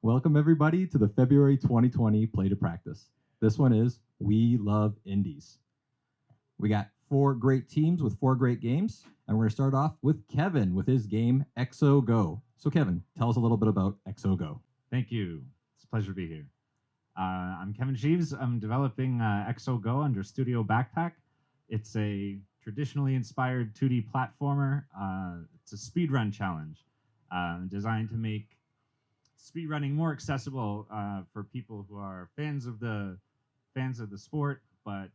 Welcome everybody to the February 2020 Play to Practice. This one is We Love Indies. We got 4 great teams with 4 great games, and we're going to start off with Kevin with his game X.O Go. So Kevin, tell us a little bit about X.O Go. Thank you. It's a pleasure to be here. I'm Kevin Sheaves. I'm developing X.O Go under Studio Backpack. It's a traditionally inspired 2D platformer. It's a speedrun challenge designed to make speedrunning more accessible for people who are fans of the sport, but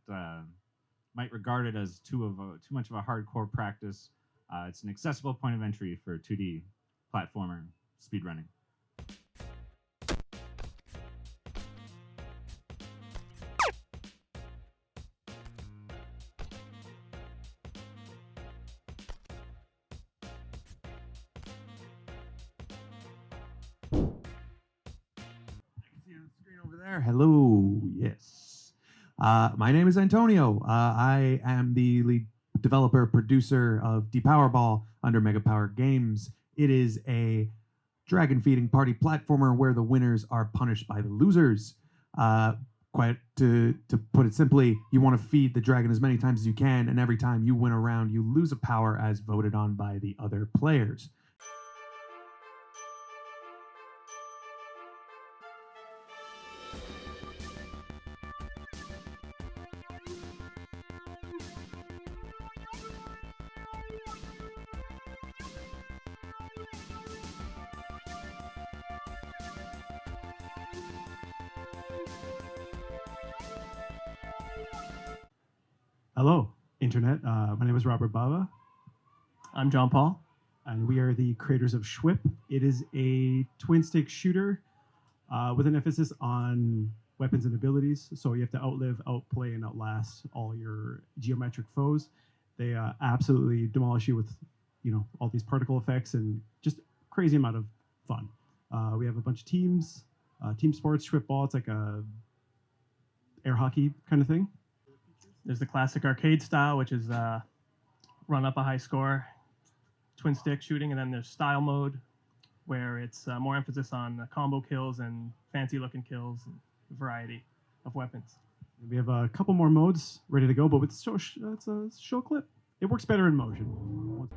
might regard it as too much of a hardcore practice. It's an accessible point of entry for 2D platformer speedrunning. Screen over there. Hello. Yes. My name is Antonio. I am the lead developer producer of DEPOWER under Mega Power Games. It is a dragon feeding party platformer where the winners are punished by the losers. Quite to put it simply, you want to feed the dragon as many times as you can, and every time you win a round, you lose a power as voted on by the other players. Hello, Internet. My name is Robert Bava. I'm John Paul. And we are the creators of Shwip. It is a twin-stick shooter with an emphasis on weapons and abilities. So you have to outlive, outplay, and outlast all your geometric foes. They absolutely demolish you with, all these particle effects and just crazy amount of fun. We have a bunch of teams, team sports, Shwip ball. It's like a air hockey kind of thing. There's the classic arcade style, which is run up a high score, twin stick shooting, and then there's style mode, where it's more emphasis on combo kills and fancy looking kills and a variety of weapons. We have a couple more modes ready to go, but it's a show clip. It works better in motion.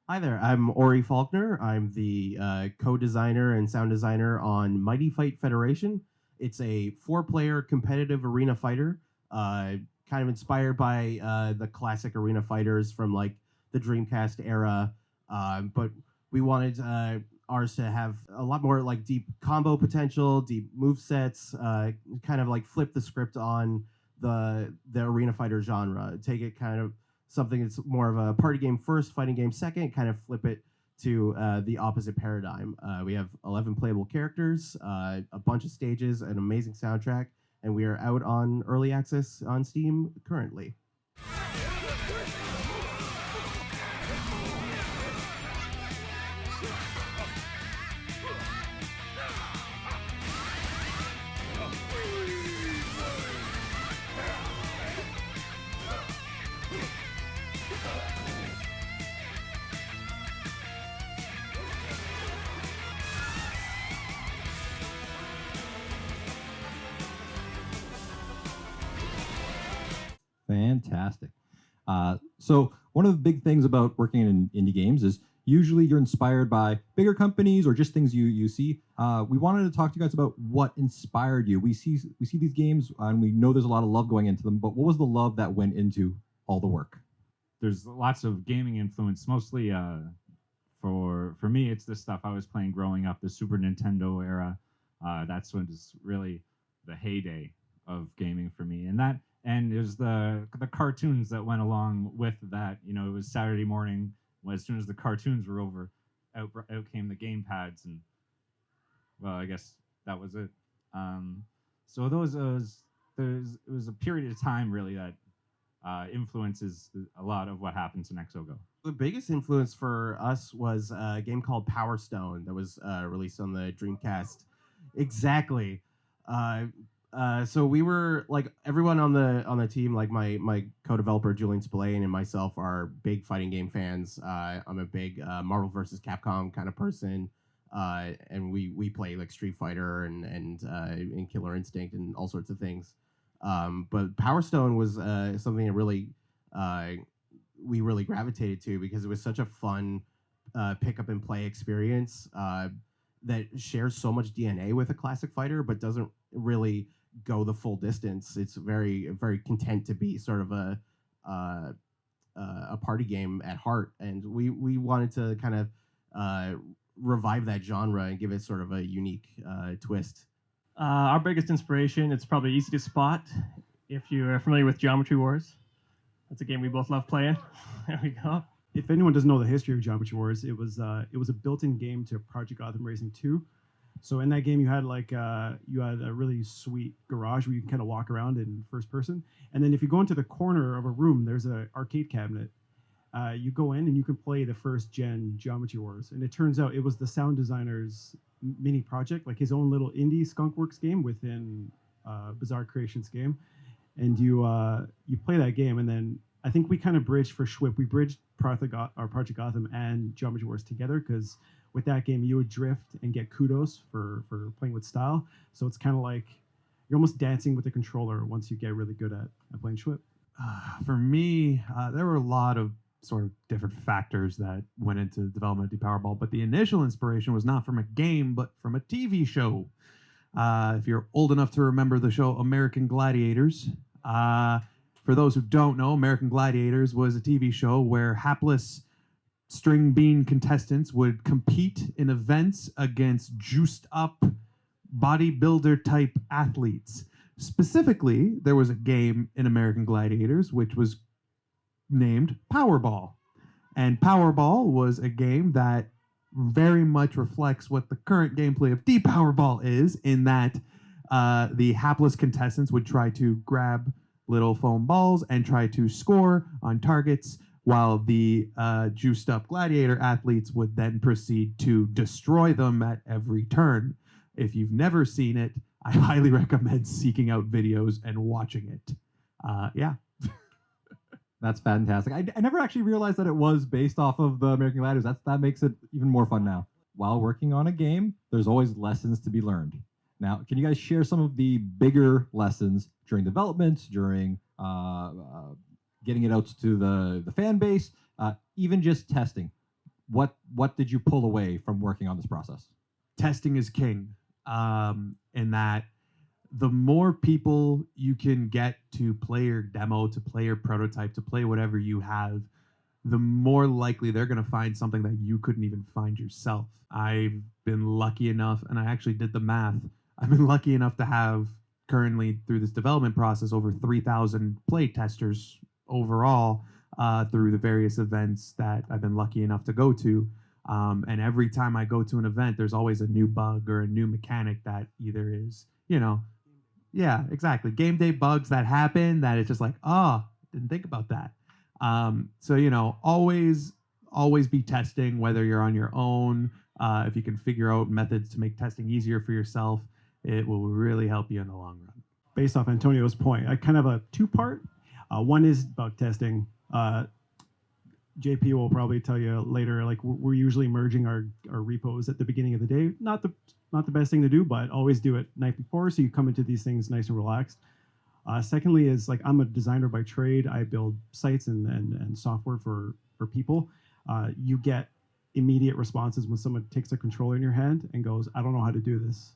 Hi there, I'm Orie Falconer. I'm the co-designer and sound designer on Mighty Fight Federation. It's a 4-player competitive arena fighter, kind of inspired by the classic arena fighters from like the Dreamcast era, but we wanted ours to have a lot more like deep combo potential, deep move sets, kind of like flip the script on the arena fighter genre, take it kind of something that's more of a party game first, fighting game second, kind of flip it to the opposite paradigm. We have 11 playable characters, a bunch of stages, an amazing soundtrack, and we are out on early access on Steam currently. Fantastic. So one of the big things about working in indie games is usually you're inspired by bigger companies or just things you see. We wanted to talk to you guys about what inspired you. We see these games and we know there's a lot of love going into them, but what was the love that went into all the work? There's lots of gaming influence, mostly for me, it's the stuff I was playing growing up, the Super Nintendo era. That's when it's really the heyday of gaming for me. And it was the cartoons that went along with that. It was Saturday morning. As soon as the cartoons were over, out came the game pads, and well, I guess that was it. So it was a period of time really that influences a lot of what happens in X.O Go. The biggest influence for us was a game called Power Stone that was released on the Dreamcast. Exactly. Uh, so we were like everyone on the team, like my co-developer Julian Spillane and myself are big fighting game fans. I'm a big Marvel versus Capcom kind of person, and we play like Street Fighter and Killer Instinct and all sorts of things. But Power Stone was something that really uh, we really gravitated to because it was such a fun pick up and play experience that shares so much DNA with a classic fighter, but doesn't really go the full distance. It's very content to be sort of a party game at heart, and we wanted to kind of revive that genre and give it sort of a unique twist. Our biggest inspiration, it's probably easy to spot if you're familiar with Geometry Wars. That's a game we both love playing. There we go. If anyone doesn't know the history of Geometry Wars, it was a built-in game to Project Gotham Racing 2. So in that game, you had a really sweet garage where you can kind of walk around in first person, and then if you go into the corner of a room, there's an arcade cabinet. You go in and you can play the first gen Geometry Wars, and it turns out it was the sound designer's mini project, like his own little indie Skunkworks game within Bizarre Creations game, and you play that game, and then I think we kind of bridged for Shwip. We bridged Project Gotham and Geometry Wars together because with that game you would drift and get kudos for playing with style. So it's kind of like you're almost dancing with the controller once you get really good at playing Shwip. For me, there were a lot of sort of different factors that went into the development of DEPOWER, but the initial inspiration was not from a game, but from a TV show. If you're old enough to remember the show American Gladiators, for those who don't know, American Gladiators was a TV show where hapless string bean contestants would compete in events against juiced up bodybuilder type athletes. Specifically, there was a game in American Gladiators which was named Powerball. And Powerball was a game that very much reflects what the current gameplay of DEPOWER is, in that the hapless contestants would try to grab little foam balls and try to score on targets, while the juiced up gladiator athletes would then proceed to destroy them at every turn. If you've never seen it, I highly recommend seeking out videos and watching it. Yeah. That's fantastic. I never actually realized that it was based off of the American Gladiators. That makes it even more fun now. While working on a game, there's always lessons to be learned. Now, can you guys share some of the bigger lessons during development, during getting it out to the fan base, even just testing? What did you pull away from working on this process? Testing is king, in that the more people you can get to play your demo, to play your prototype, to play whatever you have, the more likely they're going to find something that you couldn't even find yourself. I've been lucky enough, and I actually did the math, I've been lucky enough to have currently through this development process over 3,000 play testers overall through the various events that I've been lucky enough to go to. And every time I go to an event, there's always a new bug or a new mechanic that either is, yeah, exactly, game day bugs that happen that it's just like, didn't think about that. So, always be testing, whether you're on your own. If you can figure out methods to make testing easier for yourself, it will really help you in the long run. Based off Antonio's point, I kind of a two-part. One is bug testing. JP will probably tell you later, like we're usually merging our repos at the beginning of the day. Not the best thing to do, but always do it night before, so you come into these things nice and relaxed. Secondly is, like, I'm a designer by trade. I build sites and software for people. You get immediate responses when someone takes a controller in your hand and goes, I don't know how to do this.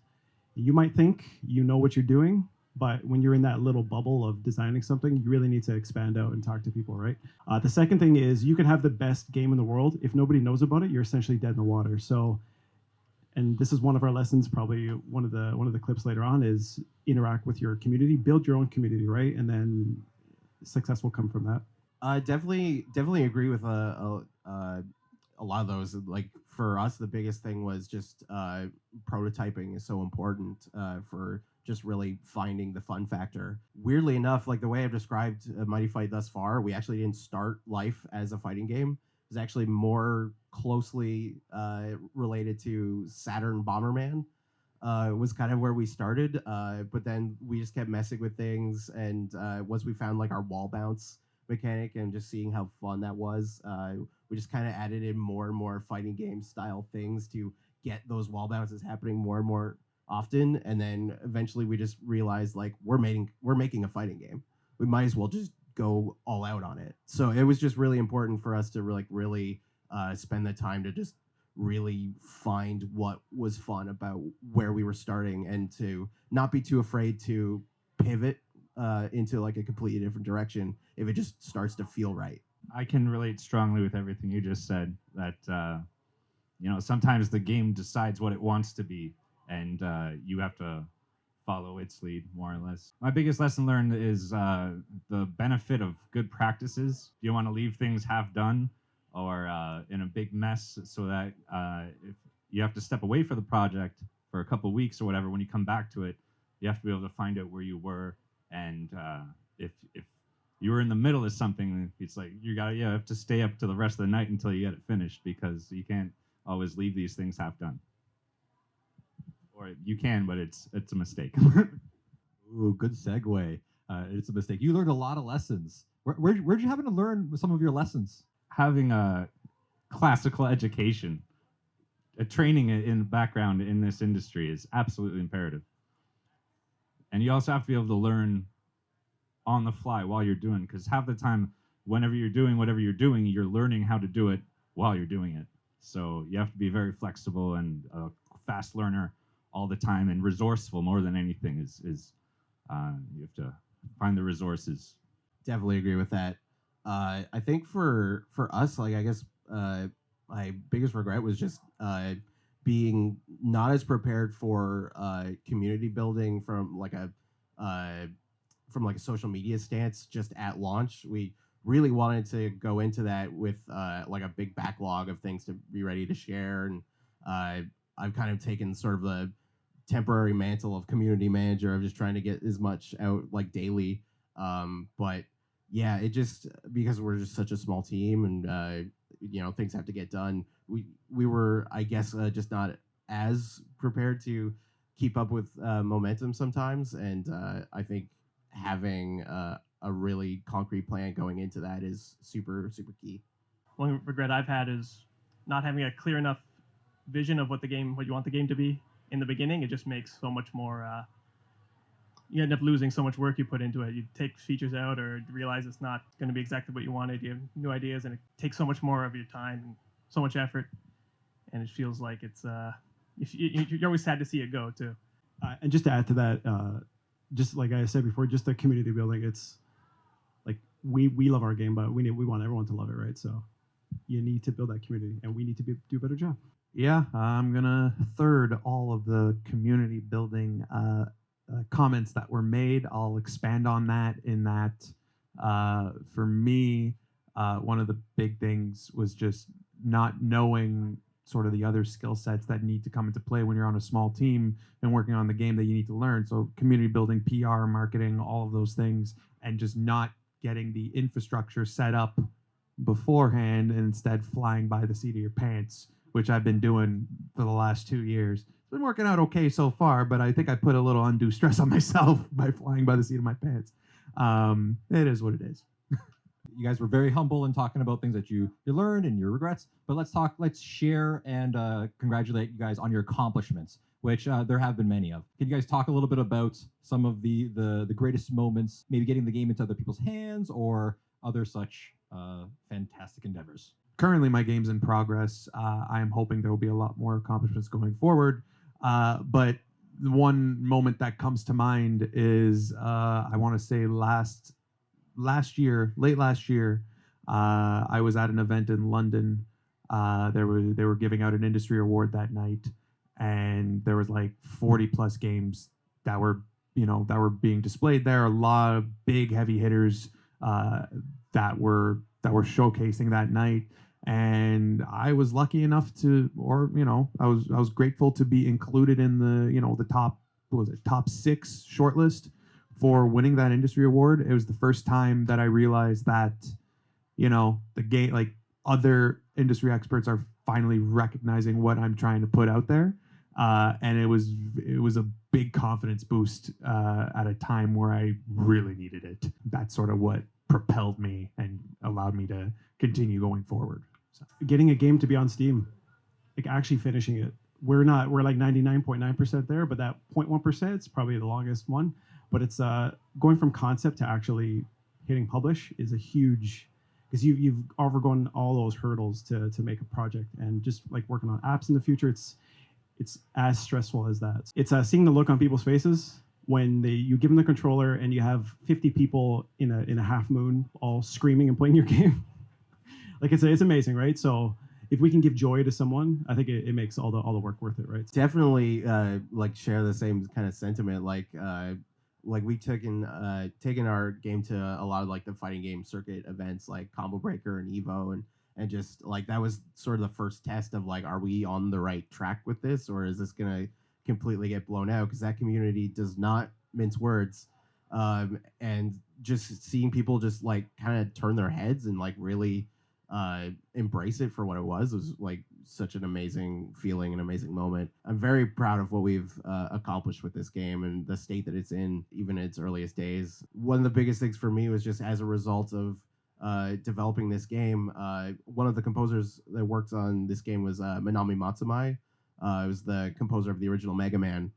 You might think you know what you're doing, but when you're in that little bubble of designing something, you really need to expand out and talk to people, right? The second thing is, you can have the best game in the world. If nobody knows about it, you're essentially dead in the water. So, and this is one of our lessons, probably one of the clips later on, is interact with your community, build your own community, right? And then success will come from that. Definitely agree with a lot of those. Like, for us, the biggest thing was just prototyping is so important for just really finding the fun factor. Weirdly enough, like the way I've described Mighty Fight thus far, we actually didn't start life as a fighting game. was actually more closely related to Saturn Bomberman. Was kind of where we started, but then we just kept messing with things, and once we found like our wall bounce mechanic and just seeing how fun that was, we just kind of added in more and more fighting game style things to get those wall bounces happening more and more often. And then eventually we just realized like we're making a fighting game. We might as well just go all out on it. So it was just really important for us to really spend the time to just really find what was fun about where we were starting, and to not be too afraid to pivot into like a completely different direction if it just starts to feel right. I can relate strongly with everything you just said, that sometimes the game decides what it wants to be, and you have to follow its lead, more or less. My biggest lesson learned is the benefit of good practices. You don't want to leave things half done or in a big mess, so that if you have to step away from the project for a couple of weeks or whatever, when you come back to it, you have to be able to find out where you were. And if you were in the middle of something, it's like you have to stay up to the rest of the night until you get it finished, because you can't always leave these things half done. Or you can, but it's a mistake. Ooh, good segue. It's a mistake. You learned a lot of lessons. Where'd you happen to learn some of your lessons? Having a classical education, a training in background in this industry is absolutely imperative. And you also have to be able to learn on the fly while you're doing, because half the time, whenever you're doing whatever you're doing, you're learning how to do it while you're doing it. So you have to be very flexible and a fast learner all the time, and resourceful more than anything. Is you have to find the resources. Definitely agree with that. I think for us, like I guess my biggest regret was just being not as prepared for community building from like a social media stance just at launch. We really wanted to go into that with like a big backlog of things to be ready to share, and I've kind of taken sort of the temporary mantle of community manager of just trying to get as much out like daily. But yeah, it just, because we're just such a small team, and things have to get done. We were, I guess, just not as prepared to keep up with momentum sometimes, and I think having a really concrete plan going into that is super key. One regret I've had is not having a clear enough vision of what you want the game to be in the beginning. It just makes so much more. You end up losing so much work you put into it. You take features out or realize it's not going to be exactly what you wanted. You have new ideas, and it takes so much more of your time and so much effort. And it feels like it's you're always sad to see it go too. And just to add to that, just like I said before, just the community building. It's like we love our game, but we want everyone to love it, right? So you need to build that community, and we need to do a better job. Yeah, I'm gonna third all of the community building comments that were made. I'll expand on that in that for me, one of the big things was just not knowing sort of the other skill sets that need to come into play when you're on a small team and working on the game that you need to learn. So community building, PR, marketing, all of those things, and just not getting the infrastructure set up beforehand and instead flying by the seat of your pants, which I've been doing for the last 2 years. It's been working out okay so far, but I think I put a little undue stress on myself by flying by the seat of my pants. It is what it is. You guys were very humble in talking about things that you learned and your regrets, but let's share and congratulate you guys on your accomplishments, which there have been many of. Can you guys talk a little bit about some of the greatest moments, maybe getting the game into other people's hands or other such fantastic endeavors? Currently, my game's in progress. I am hoping there will be a lot more accomplishments going forward. But the one moment that comes to mind is I want to say late last year, I was at an event in London. They were giving out an industry award that night, and there was like 40 plus games that were being displayed there. A lot of big heavy hitters that were showcasing that night. And I was lucky enough to, I was grateful to be included in the top 6 shortlist for winning that industry award. It was the first time that I realized that, the game, like other industry experts are finally recognizing what I'm trying to put out there. And it was a big confidence boost at a time where I really needed it. That's sort of what propelled me and allowed me to continue going forward. So. Getting a game to be on Steam, like actually finishing it. We're like 99.9% there, but that 0.1% is probably the longest one. But it's going from concept to actually hitting publish is a huge, because you've overgone all those hurdles to make a project, and just like working on apps in the future, it's as stressful as that. It's seeing the look on people's faces when you give them the controller and you have 50 people in a half moon all screaming and playing your game. Like it's amazing, right? So if we can give joy to someone, I think it makes all the work worth it, right? Definitely like share the same kind of sentiment. Like we taken our game to a lot of like the fighting game circuit events like Combo Breaker and Evo, and just like that was sort of the first test of like, are we on the right track with this, or is this gonna completely get blown out? Because that community does not mince words, and just seeing people just like kind of turn their heads and like really embrace it for what it was like such an amazing feeling, an amazing moment. I'm very proud of what we've accomplished with this game and the state that it's in, even in its earliest days. One of the biggest things for me was just as a result of developing this game, one of the composers that worked on this game was Manami Matsumai. It was the composer of the original Mega Man,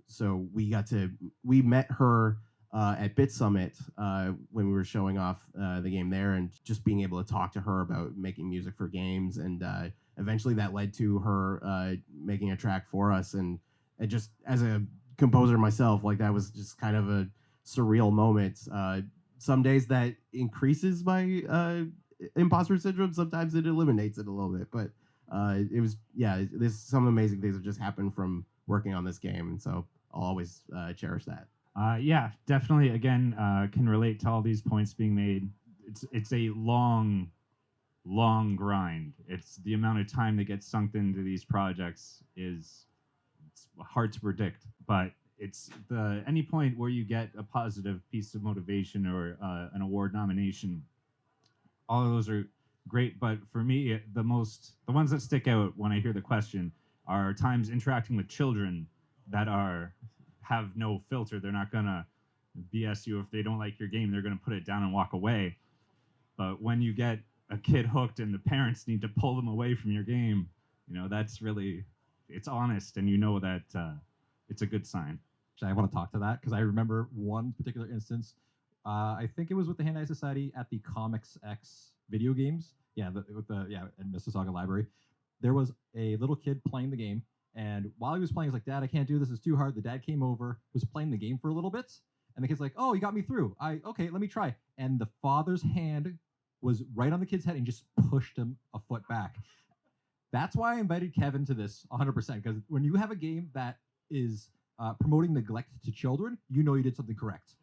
so we met her at Bit Summit when we were showing off the game there, and just being able to talk to her about making music for games, and eventually that led to her making a track for us, and just as a composer myself, like that was just kind of a surreal moment. Some days that increases my imposter syndrome, sometimes it eliminates it a little bit, but it was, there's some amazing things that just happened from working on this game, and so I'll always cherish that. Yeah, definitely. Again, can relate to all these points being made. It's a long grind. It's the amount of time that gets sunk into these projects it's hard to predict. But it's any point where you get a positive piece of motivation or an award nomination. All of those are great. But for me, the ones that stick out when I hear the question are times interacting with children that have no filter. They're not gonna BS you if they don't like your game. They're gonna put it down and walk away. But when you get a kid hooked and the parents need to pull them away from your game, that's really, it's honest, and that it's a good sign. I want to talk to that because I remember one particular instance. I think it was with the Hand-Eye Society at the Comics X video games. In Mississauga Library. There was a little kid playing the game. And while he was playing, he's like, "Dad, I can't do this. It's too hard." The dad came over, was playing the game for a little bit. And the kid's like, "Oh, you got me through. Okay, let me try." And the father's hand was right on the kid's head and just pushed him a foot back. That's why I invited Kevin to this 100%. Because when you have a game that is promoting neglect to children, you know you did something correct.